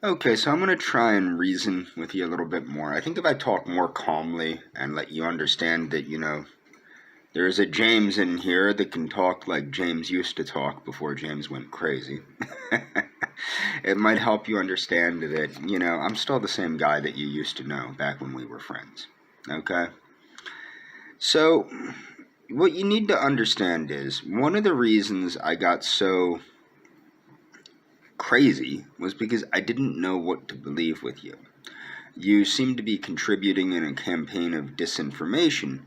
Okay, so I'm going to try and reason with you a little bit more. I think if I talk more calmly and let you understand that, there's a James in here that can talk like James used to talk before James went crazy. It might help you understand that, I'm still the same guy that you used to know back when we were friends. Okay? So, what you need to understand is one of the reasons I got so crazy was because I didn't know what to believe with you. You seem to be contributing in a campaign of disinformation,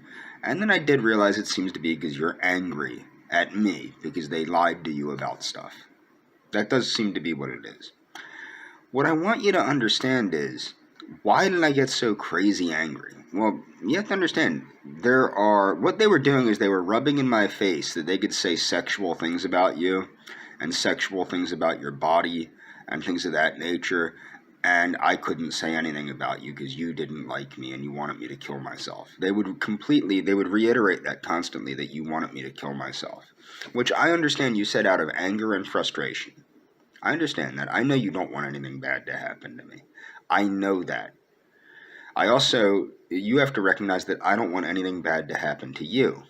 and then I did realize it seems to be because you're angry at me because they lied to you about stuff. That does seem to be what it is. What I want you to understand is, why did I get so crazy angry? Well, you have to understand, what they were doing is they were rubbing in my face that they could say sexual things about you and sexual things about your body and things of that nature, and I couldn't say anything about you because you didn't like me and you wanted me to kill myself. They would reiterate that constantly, that you wanted me to kill myself, which I understand you said out of anger and frustration. I understand that. I know you don't want anything bad to happen to me. I know that. You have to recognize that I don't want anything bad to happen to you.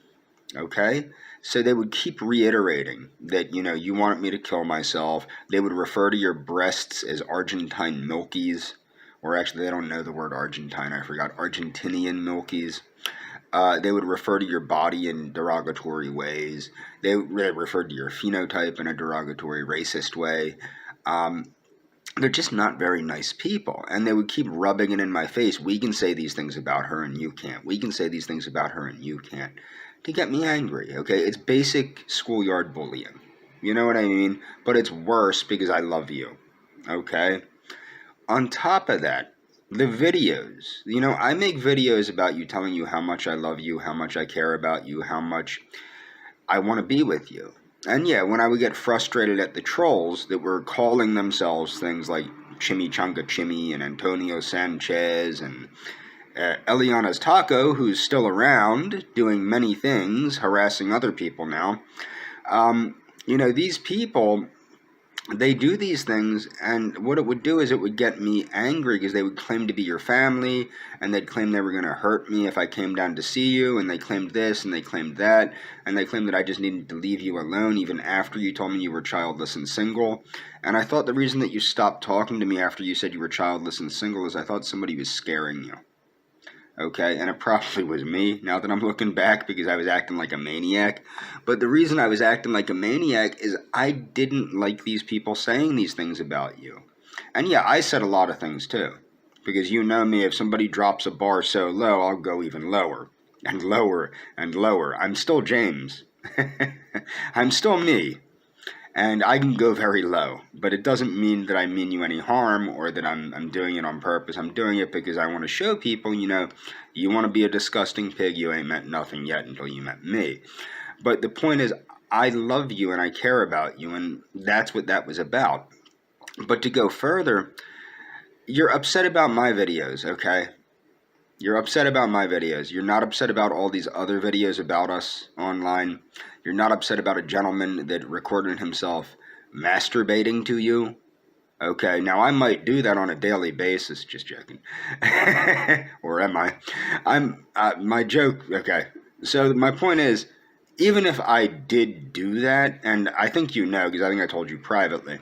Okay? So they would keep reiterating that, you wanted me to kill myself. They would refer to your breasts as Argentine milkies. Or actually, they don't know the word Argentine. I forgot. Argentinian milkies. They would refer to your body in derogatory ways. They referred to your phenotype in a derogatory, racist way. They're just not very nice people. And they would keep rubbing it in my face. We can say these things about her and you can't. We can say these things about her and you can't. To get me angry, okay? It's basic schoolyard bullying. You know what I mean? But it's worse because I love you, okay? On top of that, the videos. I make videos about you, telling you how much I love you, how much I care about you, how much I want to be with you. And yeah, when I would get frustrated at the trolls that were calling themselves things like Chimichanga Chimmy and Antonio Sanchez and Eliana's Taco, who's still around doing many things, harassing other people now. These people, they do these things, and what it would do is it would get me angry because they would claim to be your family, and they'd claim they were going to hurt me if I came down to see you, and they claimed this, and they claimed that, and they claimed that I just needed to leave you alone even after you told me you were childless and single. And I thought the reason that you stopped talking to me after you said you were childless and single is I thought somebody was scaring you. Okay, and it probably was me, now that I'm looking back, because I was acting like a maniac. But the reason I was acting like a maniac is I didn't like these people saying these things about you. And yeah, I said a lot of things too. Because you know me, if somebody drops a bar so low, I'll go even lower. And lower, and lower. I'm still James. I'm still me. And I can go very low, but it doesn't mean that I mean you any harm or that I'm doing it on purpose. I'm doing it because I want to show people, you want to be a disgusting pig, you ain't met nothing yet until you met me. But the point is, I love you and I care about you, and that's what that was about. But to go further, you're upset about my videos, okay? You're upset about my videos. You're not upset about all these other videos about us online. You're not upset about a gentleman that recorded himself masturbating to you. Okay, now I might do that on a daily basis, just joking. Or am I? My joke, okay. So my point is, even if I did do that, and I think you know, because I think I told you privately,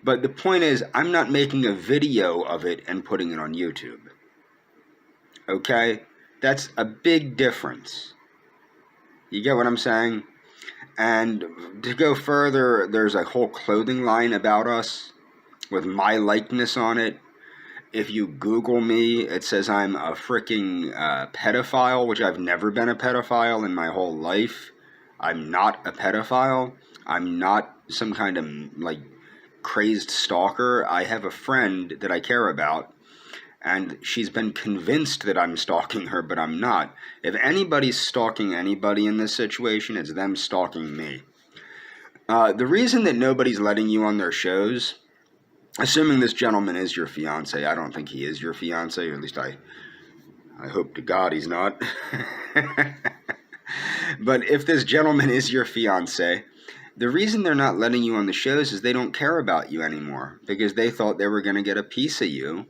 but the point is, I'm not making a video of it and putting it on YouTube. Okay? That's a big difference. You get what I'm saying? And to go further, there's a whole clothing line about us with my likeness on it. If you Google me, it says I'm a freaking pedophile, which I've never been a pedophile in my whole life. I'm not a pedophile. I'm not some kind of, crazed stalker. I have a friend that I care about, and she's been convinced that I'm stalking her, but I'm not. If anybody's stalking anybody in this situation, it's them stalking me. The reason that nobody's letting you on their shows, assuming this gentleman is your fiance, I don't think he is your fiance, or at least I hope to God he's not. But if this gentleman is your fiance, The reason they're not letting you on the shows is they don't care about you anymore because they thought they were going to get a piece of you,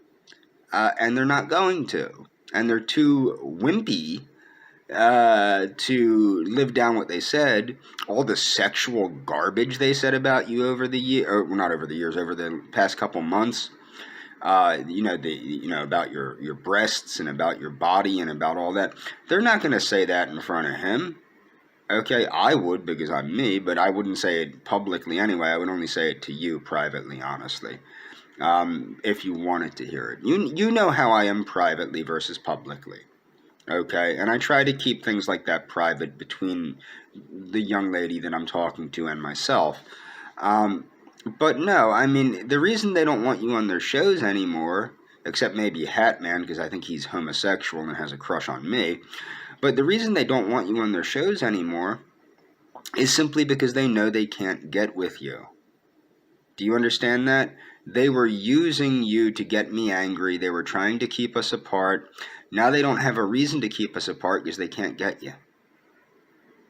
and they're not going to. And they're too wimpy to live down what they said. All the sexual garbage they said about you over the year, or not over the years, over the past couple months. About your breasts and about your body and about all that. They're not going to say that in front of him. Okay, I would because I'm me, but I wouldn't say it publicly anyway. I would only say it to you privately, honestly, if you wanted to hear it. You know how I am privately versus publicly. Okay, and I try to keep things like that private between the young lady that I'm talking to and myself. But no, I mean, the reason they don't want you on their shows anymore, except maybe Hatman, because I think he's homosexual and has a crush on me, but the reason they don't want you on their shows anymore is simply because they know they can't get with you. Do you understand that? They were using you to get me angry. They were trying to keep us apart. Now they don't have a reason to keep us apart because they can't get you.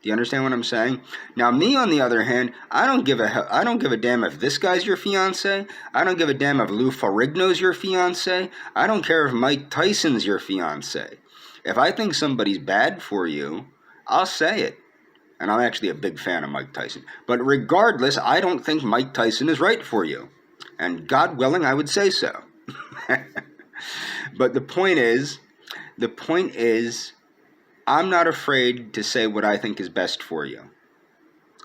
Do you understand what I'm saying? Now, me, on the other hand, I don't give a damn if this guy's your fiance. I don't give a damn if Lou Ferrigno's your fiance. I don't care if Mike Tyson's your fiance. If I think somebody's bad for you, I'll say it. And I'm actually a big fan of Mike Tyson. But regardless, I don't think Mike Tyson is right for you. And God willing, I would say so. But the point is, I'm not afraid to say what I think is best for you.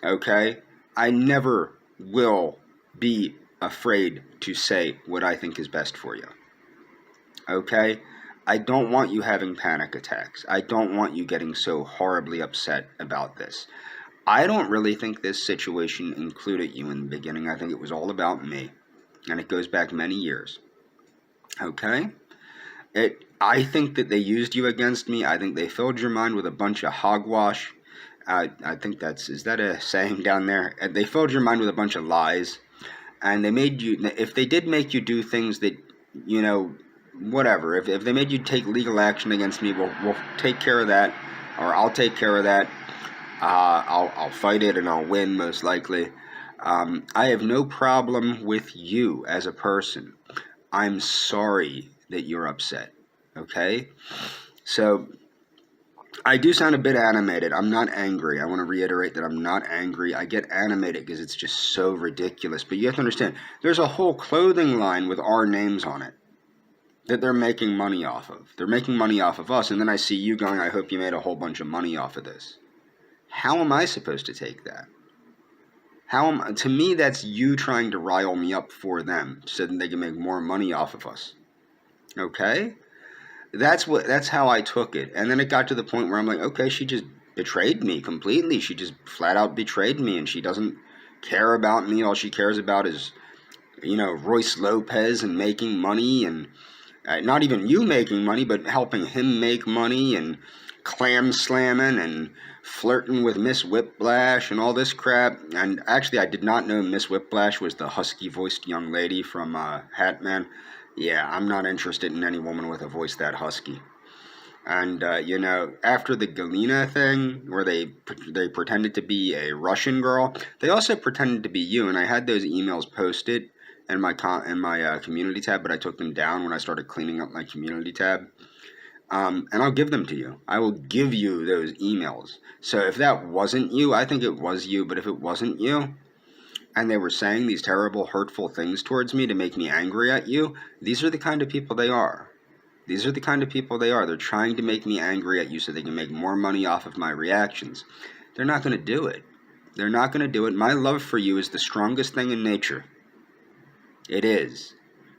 Okay? I never will be afraid to say what I think is best for you. Okay? I don't want you having panic attacks. I don't want you getting so horribly upset about this. I don't really think this situation included you in the beginning. I think it was all about me. And it goes back many years. Okay? I think that they used you against me. I think they filled your mind with a bunch of hogwash. I think is that a saying down there? They filled your mind with a bunch of lies. And they made you, if they did make you do things that, whatever. If they made you take legal action against me, we'll take care of that. Or I'll take care of that. I'll fight it and I'll win, most likely. I have no problem with you as a person. I'm sorry that you're upset. Okay? So, I do sound a bit animated. I'm not angry. I want to reiterate that I'm not angry. I get animated because it's just so ridiculous. But you have to understand, there's a whole clothing line with our names on it that they're making money off of. They're making money off of us. And then I see you going, I hope you made a whole bunch of money off of this. How am I supposed to take that? To me, that's you trying to rile me up for them so that they can make more money off of us. Okay? That's how I took it. And then it got to the point where I'm like, okay, she just betrayed me completely. She just flat out betrayed me, and she doesn't care about me. All she cares about is, Royce Lopez and making money, and not even you making money, but helping him make money, and clam slamming and flirting with Miss Whiplash and all this crap. And actually, I did not know Miss Whiplash was the husky-voiced young lady from Hatman. Yeah, I'm not interested in any woman with a voice that husky. And, after the Galina thing, where they pretended to be a Russian girl, they also pretended to be you. And I had those emails posted in my community tab, but I took them down when I started cleaning up my community tab. And I'll give them to you. I will give you those emails. So if that wasn't you, I think it was you, but if it wasn't you, and they were saying these terrible, hurtful things towards me to make me angry at you, these are the kind of people they are. These are the kind of people they are. They're trying to make me angry at you so they can make more money off of my reactions. They're not going to do it. They're not going to do it. My love for you is the strongest thing in nature. It is.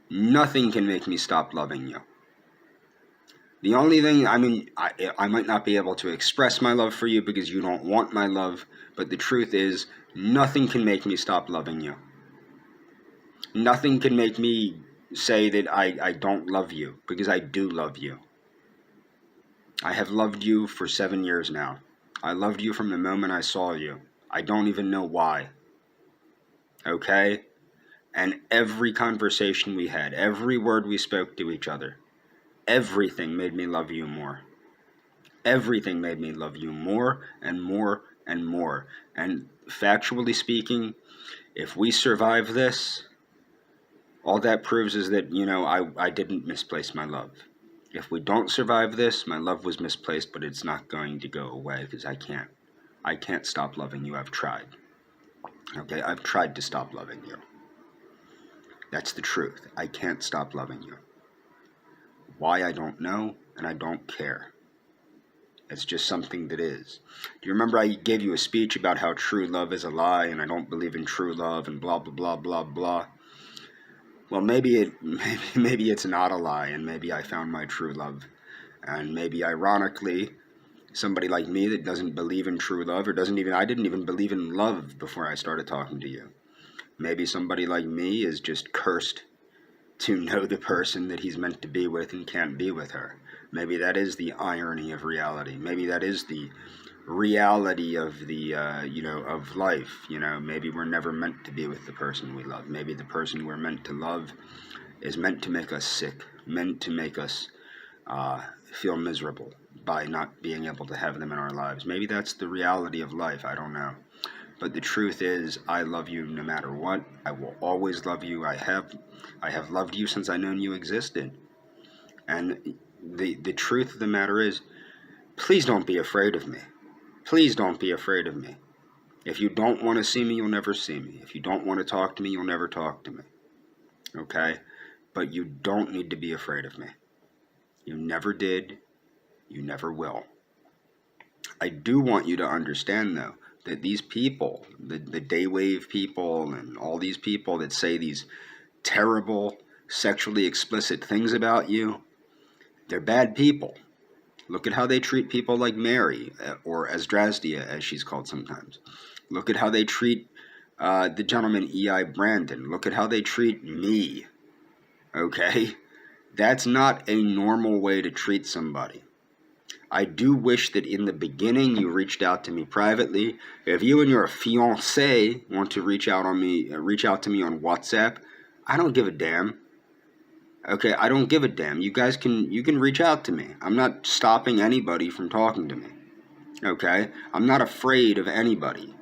Nothing can make me stop loving you. The only thing, I might not be able to express my love for you because you don't want my love, but the truth is, nothing can make me stop loving you. Nothing can make me say that I don't love you, because I do love you. I have loved you for 7 years now. I loved you from the moment I saw you. I don't even know why. Okay? And every conversation we had, every word we spoke to each other, everything made me love you more. Everything made me love you more and more and more. And factually speaking, if we survive this, all that proves is that, I didn't misplace my love. If we don't survive this, my love was misplaced, but it's not going to go away because I can't. I can't stop loving you. I've tried. Okay, I've tried to stop loving you. That's the truth. I can't stop loving you. Why, I don't know, and I don't care. It's just something that is. Do you remember I gave you a speech about how true love is a lie and I don't believe in true love and blah, blah, blah, blah, blah? Well, maybe it's not a lie, and maybe I found my true love. And maybe, ironically, somebody like me that doesn't believe in true love, or I didn't even believe in love before I started talking to you. Maybe somebody like me is just cursed to know the person that he's meant to be with and can't be with her. Maybe that is the irony of reality. Maybe that is the reality of the, of life. Maybe we're never meant to be with the person we love. Maybe the person we're meant to love is meant to make us sick, meant to make us feel miserable by not being able to have them in our lives. Maybe that's the reality of life. I don't know. But the truth is, I love you no matter what. I will always love you. I have loved you since I known you existed. And the truth of the matter is, please don't be afraid of me. Please don't be afraid of me. If you don't want to see me, you'll never see me. If you don't want to talk to me, you'll never talk to me. Okay? But you don't need to be afraid of me. You never did. You never will. I do want you to understand, though, that these people, the daywave people and all these people that say these terrible, sexually explicit things about you, they're bad people. Look at how they treat people like Mary, or Esdras, as she's called sometimes. Look at how they treat the gentleman E.I. Brandon. Look at how they treat me. Okay? That's not a normal way to treat somebody. I do wish that in the beginning you reached out to me privately. If you and your fiancé want to reach out to me on WhatsApp, I don't give a damn. Okay, I don't give a damn. You can reach out to me. I'm not stopping anybody from talking to me. Okay? I'm not afraid of anybody.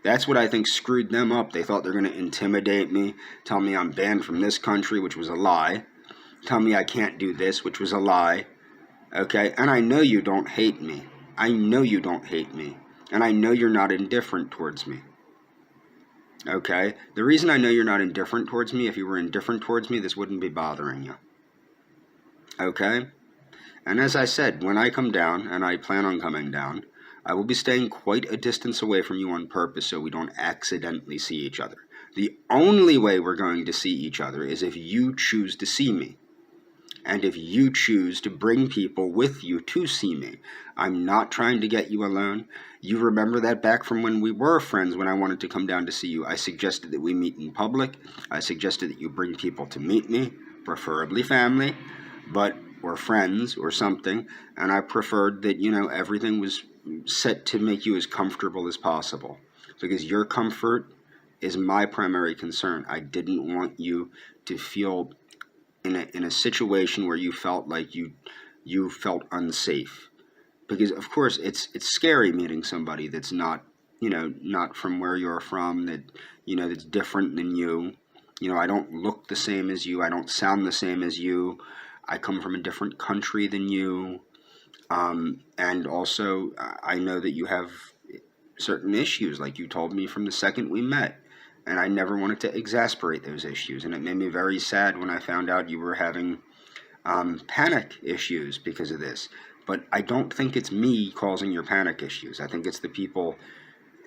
That's what I think screwed them up. They thought they're going to intimidate me, tell me I'm banned from this country, which was a lie. Tell me I can't do this, which was a lie. Okay? And I know you don't hate me. I know you don't hate me. And I know you're not indifferent towards me. Okay? The reason I know you're not indifferent towards me, if you were indifferent towards me, this wouldn't be bothering you. Okay? And as I said, when I come down, and I plan on coming down, I will be staying quite a distance away from you on purpose so we don't accidentally see each other. The only way we're going to see each other is if you choose to see me. And if you choose to bring people with you to see me. I'm not trying to get you alone. You remember that back from when we were friends, when I wanted to come down to see you. I suggested that we meet in public. I suggested that you bring people to meet me, preferably family, or friends or something. And I preferred that, everything was set to make you as comfortable as possible. Because your comfort is my primary concern. I didn't want you to feel in a situation where you felt like you felt unsafe, because of course it's scary meeting somebody that's not from where you're from, that's different than you. I don't look the same as you. I don't sound the same as you. I come from a different country than you, and also I know that you have certain issues, like you told me from the second we met. And I never wanted to exasperate those issues. And it made me very sad when I found out you were having panic issues because of this. But I don't think it's me causing your panic issues. I think it's the people,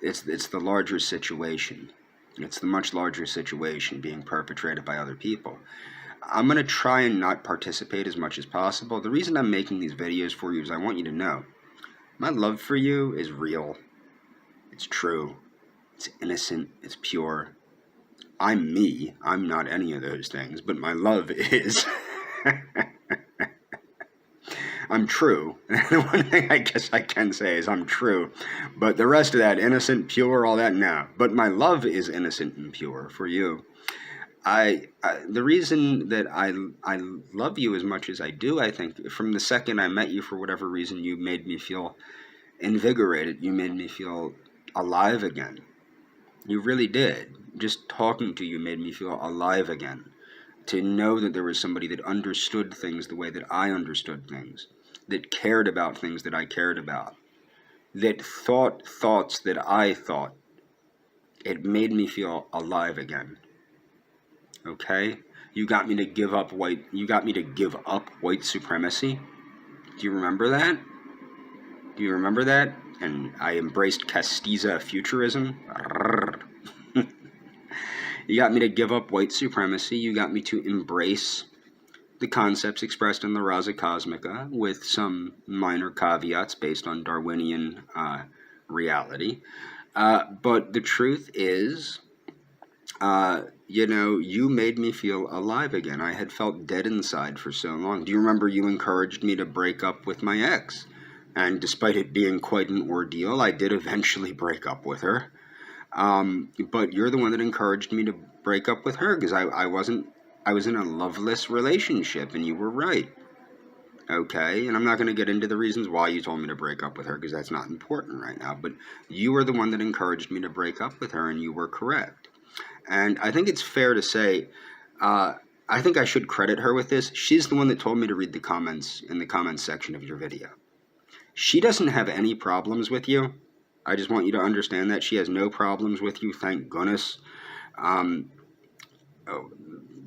it's the larger situation. It's the much larger situation being perpetrated by other people. I'm going to try and not participate as much as possible. The reason I'm making these videos for you is I want you to know my love for you is real. It's true. It's innocent. It's pure. I'm me. I'm not any of those things, but my love is. I'm true. The one thing I guess I can say is I'm true. But the rest of that, innocent, pure, all that, no. But my love is innocent and pure for you. The reason that I love you as much as I do, I think, from the second I met you, for whatever reason, you made me feel invigorated. You made me feel alive again. You really did. Just talking to you made me feel alive again. To know that there was somebody that understood things the way that I understood things, that cared about things that I cared about, that thought thoughts that I thought. It made me feel alive again. Okay? You got me to give up white supremacy. Do you remember that? Do you remember that? And I embraced Castiza futurism. You got me to give up white supremacy. You got me to embrace the concepts expressed in the Raza Cosmica with some minor caveats based on Darwinian reality. But the truth is, you made me feel alive again. I had felt dead inside for so long. Do you remember you encouraged me to break up with my ex? And despite it being quite an ordeal, I did eventually break up with her. But you're the one that encouraged me to break up with her because I was in a loveless relationship, and you were right. Okay, and I'm not going to get into the reasons why you told me to break up with her because that's not important right now, but you were the one that encouraged me to break up with her, and you were correct. And I think it's fair to say, I think I should credit her with this. She's the one that told me to read the comments in the comments section of your video. She doesn't have any problems with you. I just want you to understand that. She has no problems with you, thank goodness.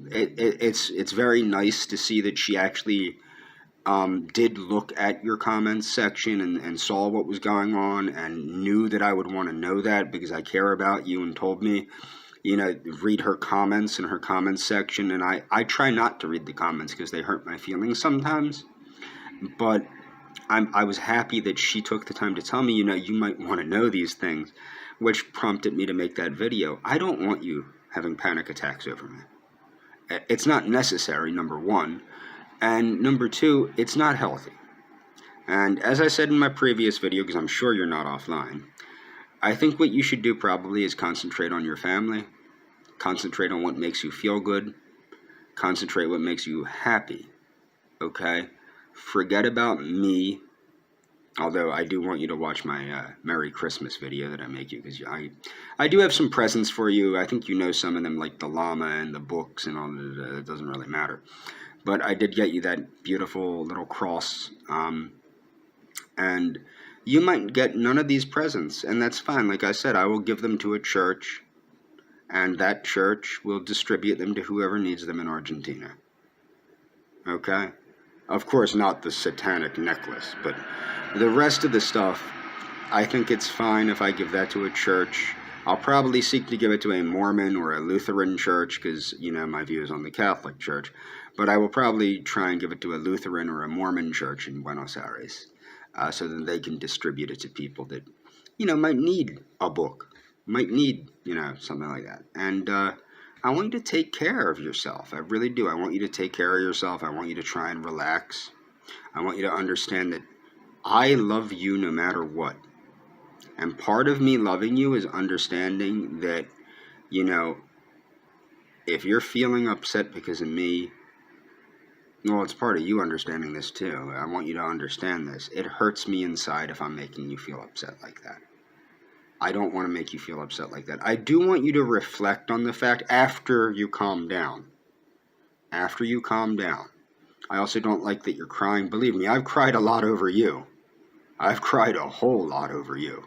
It's very nice to see that she actually did look at your comments section and saw what was going on and knew that I would want to know that because I care about you and told me, read her comments in her comments section. And I try not to read the comments because they hurt my feelings sometimes. But I was happy that she took the time to tell me, you might want to know these things, which prompted me to make that video. I don't want you having panic attacks over me. It's not necessary, number one. And number two, it's not healthy. And as I said in my previous video, because I'm sure you're not offline, I think what you should do probably is concentrate on your family, concentrate on what makes you feel good, concentrate what makes you happy, okay? Forget about me, although I do want you to watch my Merry Christmas video that I make you, because I do have some presents for you. I think you know some of them, like the llama and the books and all that. It doesn't really matter. But I did get you that beautiful little cross, and you might get none of these presents, and that's fine. Like I said, I will give them to a church, and that church will distribute them to whoever needs them in Argentina. Okay? Of course, not the satanic necklace, but the rest of the stuff, I think it's fine if I give that to a church. I'll probably seek to give it to a Mormon or a Lutheran church because, my views on the Catholic Church. But I will probably try and give it to a Lutheran or a Mormon church in Buenos Aires so that they can distribute it to people that, might need a book, might need, something like that. And I want you to take care of yourself. I really do. I want you to take care of yourself. I want you to try and relax. I want you to understand that I love you no matter what. And part of me loving you is understanding that, if you're feeling upset because of me, well, it's part of you understanding this too. I want you to understand this. It hurts me inside if I'm making you feel upset like that. I don't want to make you feel upset like that. I do want you to reflect on the fact after you calm down. After you calm down. I also don't like that you're crying. Believe me, I've cried a lot over you. I've cried a whole lot over you.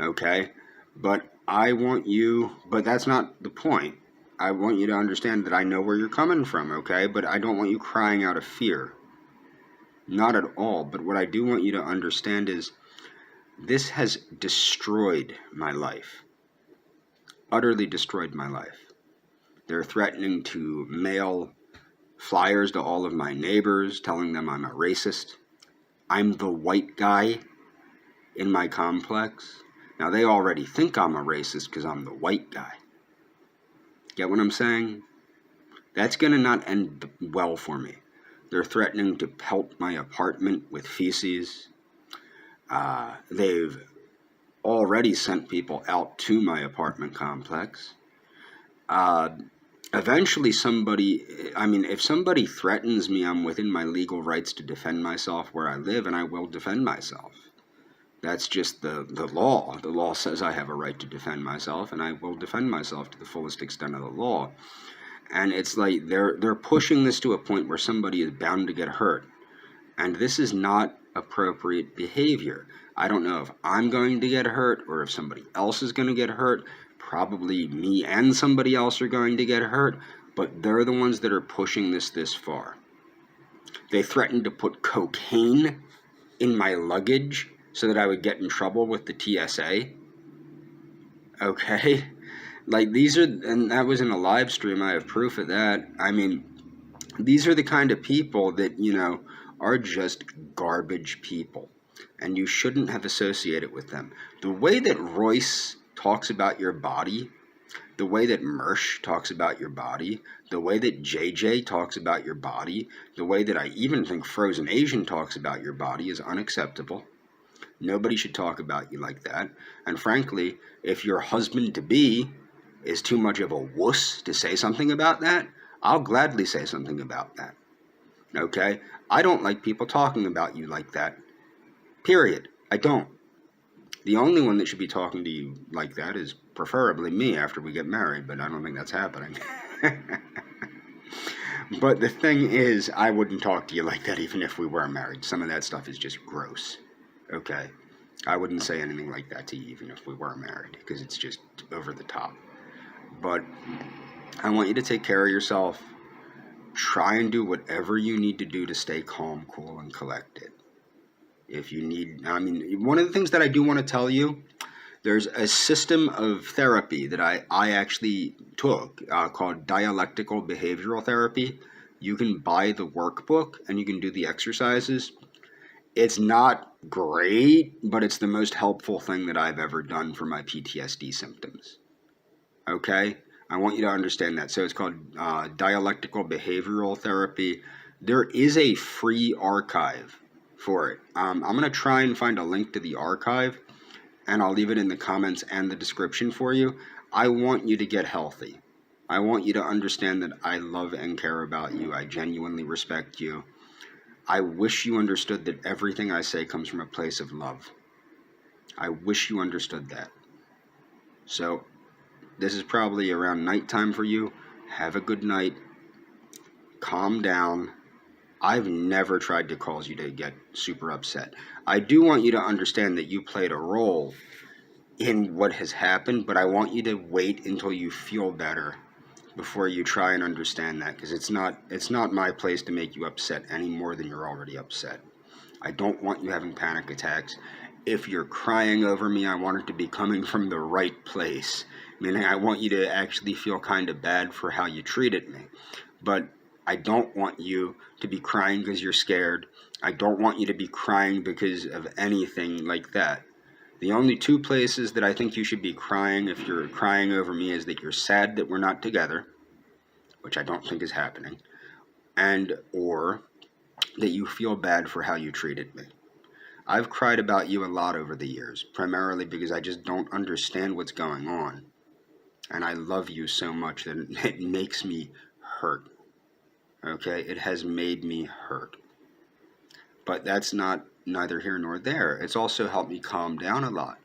Okay? But that's not the point. I want you to understand that I know where you're coming from, okay? But I don't want you crying out of fear. Not at all. But what I do want you to understand is this has destroyed my life. Utterly destroyed my life. They're threatening to mail flyers to all of my neighbors, telling them I'm a racist. I'm the white guy in my complex. Now, they already think I'm a racist because I'm the white guy. Get what I'm saying? That's going to not end well for me. They're threatening to pelt my apartment with feces. They've already sent people out to my apartment complex. Eventually if somebody threatens me, I'm within my legal rights to defend myself where I live, and I will defend myself. That's just the law. The law says I have a right to defend myself, and I will defend myself to the fullest extent of the law. And it's like they're pushing this to a point where somebody is bound to get hurt. And this is not appropriate behavior. I don't know if I'm going to get hurt or if somebody else is going to get hurt. Probably me and somebody else are going to get hurt, but they're the ones that are pushing this far. They threatened to put cocaine in my luggage so that I would get in trouble with the TSA. Okay? Like, and that was in a live stream, I have proof of that. I mean, these are the kind of people that, are just garbage people. And you shouldn't have associated with them. The way that Royce talks about your body, the way that Mersh talks about your body, the way that JJ talks about your body, the way that I even think Frozen Asian talks about your body is unacceptable. Nobody should talk about you like that. And frankly, if your husband-to-be is too much of a wuss to say something about that, I'll gladly say something about that. Okay? I don't like people talking about you like that. Period. I don't. The only one that should be talking to you like that is preferably me after we get married, but I don't think that's happening. But the thing is, I wouldn't talk to you like that even if we were married. Some of that stuff is just gross. Okay? I wouldn't say anything like that to you even if we were married, because it's just over the top. But I want you to take care of yourself. Try and do whatever you need to do to stay calm, cool, and collected. If you need, one of the things that I do want to tell you, there's a system of therapy that I actually took called dialectical behavioral therapy. You can buy the workbook and you can do the exercises. It's not great, but it's the most helpful thing that I've ever done for my PTSD symptoms. Okay? I want you to understand that. So it's called dialectical behavioral therapy. There is a free archive for it. I'm going to try and find a link to the archive, and I'll leave it in the comments and the description for you. I want you to get healthy. I want you to understand that I love and care about you. I genuinely respect you. I wish you understood that everything I say comes from a place of love. I wish you understood that. So, this is probably around nighttime for you. Have a good night. Calm down. I've never tried to cause you to get super upset. I do want you to understand that you played a role in what has happened, but I want you to wait until you feel better before you try and understand that, because it's not my place to make you upset any more than you're already upset. I don't want you having panic attacks. If you're crying over me, I want it to be coming from the right place. Meaning I want you to actually feel kind of bad for how you treated me. But I don't want you to be crying because you're scared. I don't want you to be crying because of anything like that. The only two places that I think you should be crying if you're crying over me is that you're sad that we're not together, which I don't think is happening, and or that you feel bad for how you treated me. I've cried about you a lot over the years, primarily because I just don't understand what's going on. And I love you so much that it makes me hurt. Okay? It has made me hurt. But that's neither here nor there. It's also helped me calm down a lot.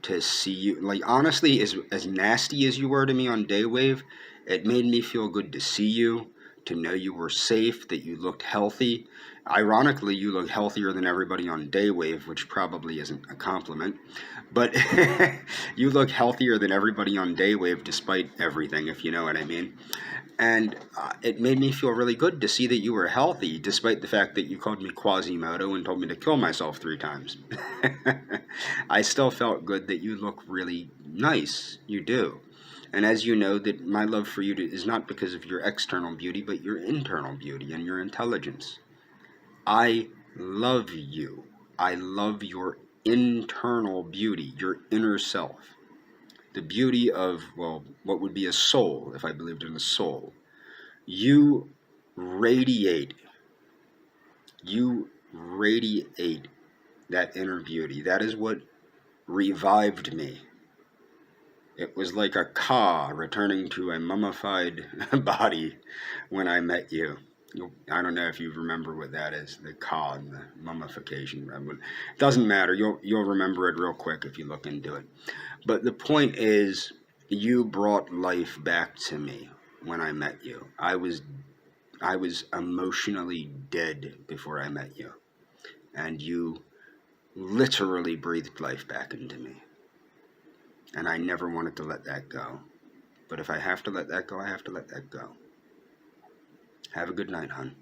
To see you, like, honestly, as nasty as you were to me on Daywave, it made me feel good to see you, to know you were safe, that you looked healthy. Ironically, you look healthier than everybody on Daywave, which probably isn't a compliment. But you look healthier than everybody on Daywave despite everything, if you know what I mean. And it made me feel really good to see that you were healthy, despite the fact that you called me Quasimodo and told me to kill myself 3 times. I still felt good that you look really nice. You do. And as you know, that my love for you is not because of your external beauty, but your internal beauty and your intelligence. I love you. I love your internal beauty, your inner self. The beauty of, well, what would be a soul, if I believed in a soul. You radiate that inner beauty. That is what revived me. It was like a Ka returning to a mummified body when I met you. I don't know if you remember what that is, the cod, the mummification. It doesn't matter. You'll remember it real quick if you look into it. But the point is, you brought life back to me when I met you. I was emotionally dead before I met you, and you literally breathed life back into me. And I never wanted to let that go. But if I have to let that go, I have to let that go. Have a good night, hon.